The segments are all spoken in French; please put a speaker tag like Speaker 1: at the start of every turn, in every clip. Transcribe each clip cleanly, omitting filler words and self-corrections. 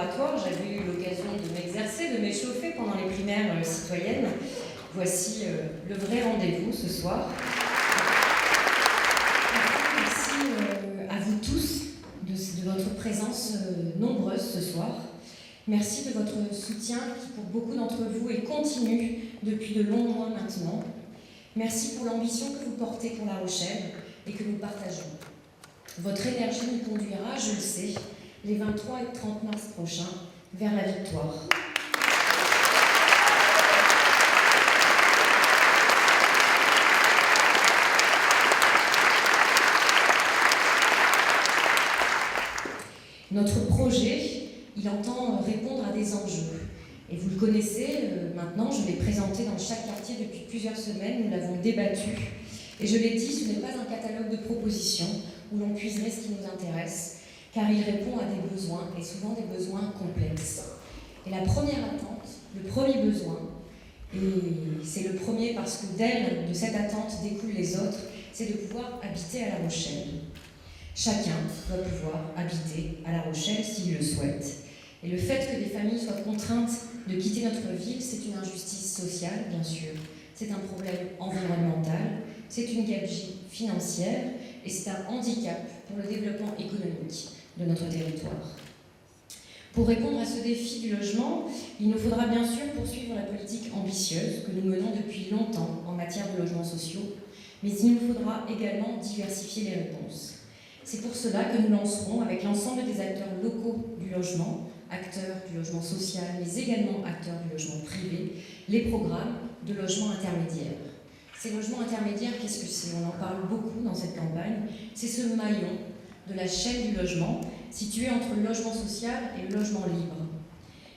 Speaker 1: oratoire, j'avais eu l'occasion de m'exercer, de m'échauffer pendant les primaires citoyennes. Voici le vrai rendez-vous ce soir. Merci à vous tous de votre présence nombreuse ce soir. Merci de votre soutien qui, pour beaucoup d'entre vous, est continu depuis de longs mois maintenant. Merci pour l'ambition que vous portez pour La Rochelle et que nous partageons. Votre énergie nous conduira, je le sais, les 23 et 30 mars prochains, vers la victoire. Notre projet, il entend répondre à des enjeux. Et vous le connaissez maintenant, je l'ai présenté dans chaque quartier depuis plusieurs semaines, nous l'avons débattu. Et je l'ai dit, ce n'est pas un catalogue de propositions où l'on puiserait ce qui nous intéresse, car il répond à des besoins, et souvent des besoins complexes. Et la première attente, le premier besoin, et c'est le premier parce que de cette attente découlent les autres, c'est de pouvoir habiter à La Rochelle. Chacun doit pouvoir habiter à La Rochelle s'il le souhaite. Et le fait que des familles soient contraintes de quitter notre ville, c'est une injustice sociale, bien sûr. C'est un problème environnemental, c'est une gabegie financière et c'est un handicap pour le développement économique de notre territoire. Pour répondre à ce défi du logement, il nous faudra bien sûr poursuivre la politique ambitieuse que nous menons depuis longtemps en matière de logements sociaux, mais il nous faudra également diversifier les réponses. C'est pour cela que nous lancerons avec l'ensemble des acteurs locaux du logement, acteurs du logement social, mais également acteurs du logement privé, les programmes de logement intermédiaire. Ces logements intermédiaires, qu'est-ce que c'est? On en parle beaucoup dans cette campagne. C'est ce maillon de la chaîne du logement situé entre le logement social et le logement libre.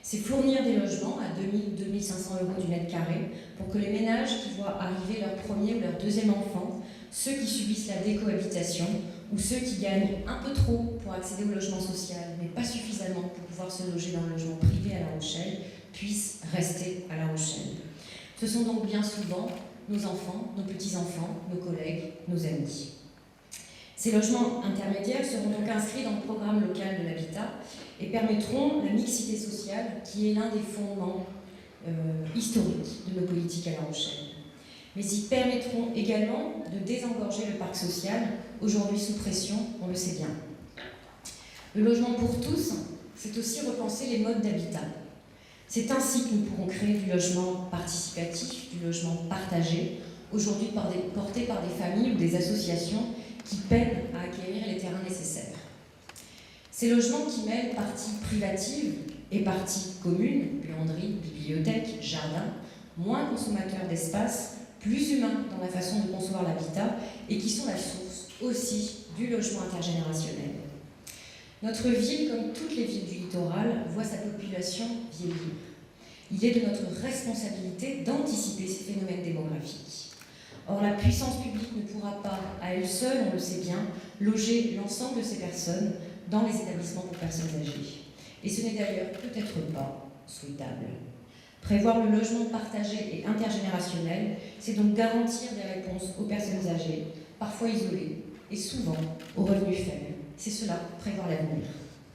Speaker 1: C'est fournir des logements à 2 000 à 2 500 € du mètre carré pour que les ménages qui voient arriver leur premier ou leur deuxième enfant, ceux qui subissent la décohabitation ou ceux qui gagnent un peu trop pour accéder au logement social, mais pas suffisamment pour pouvoir se loger dans le logement privé à La Rochelle, puissent rester à La Rochelle. Ce sont donc bien souvent nos enfants, nos petits-enfants, nos collègues, nos amis. Ces logements intermédiaires seront donc inscrits dans le programme local de l'habitat et permettront la mixité sociale qui est l'un des fondements historiques de nos politiques à La Rochelle. Mais ils permettront également de désengorger le parc social, aujourd'hui sous pression, on le sait bien. Le logement pour tous, c'est aussi repenser les modes d'habitat. C'est ainsi que nous pourrons créer du logement participatif, du logement partagé, aujourd'hui porté par des familles ou des associations qui peinent à acquérir les terrains nécessaires. Ces logements qui mêlent partie privative et partie commune, buanderie, bibliothèque, jardin, moins consommateurs d'espace, plus humains dans la façon de concevoir l'habitat et qui sont la source aussi du logement intergénérationnel. Notre ville, comme toutes les villes du littoral, voit sa population vieillir. Il est de notre responsabilité d'anticiper ces phénomènes démographiques. Or, la puissance publique ne pourra pas, à elle seule, on le sait bien, loger l'ensemble de ces personnes dans les établissements pour personnes âgées. Et ce n'est d'ailleurs peut-être pas souhaitable. Prévoir le logement partagé et intergénérationnel, c'est donc garantir des réponses aux personnes âgées, parfois isolées, et souvent aux revenus faibles. C'est cela, prévoir l'avenir.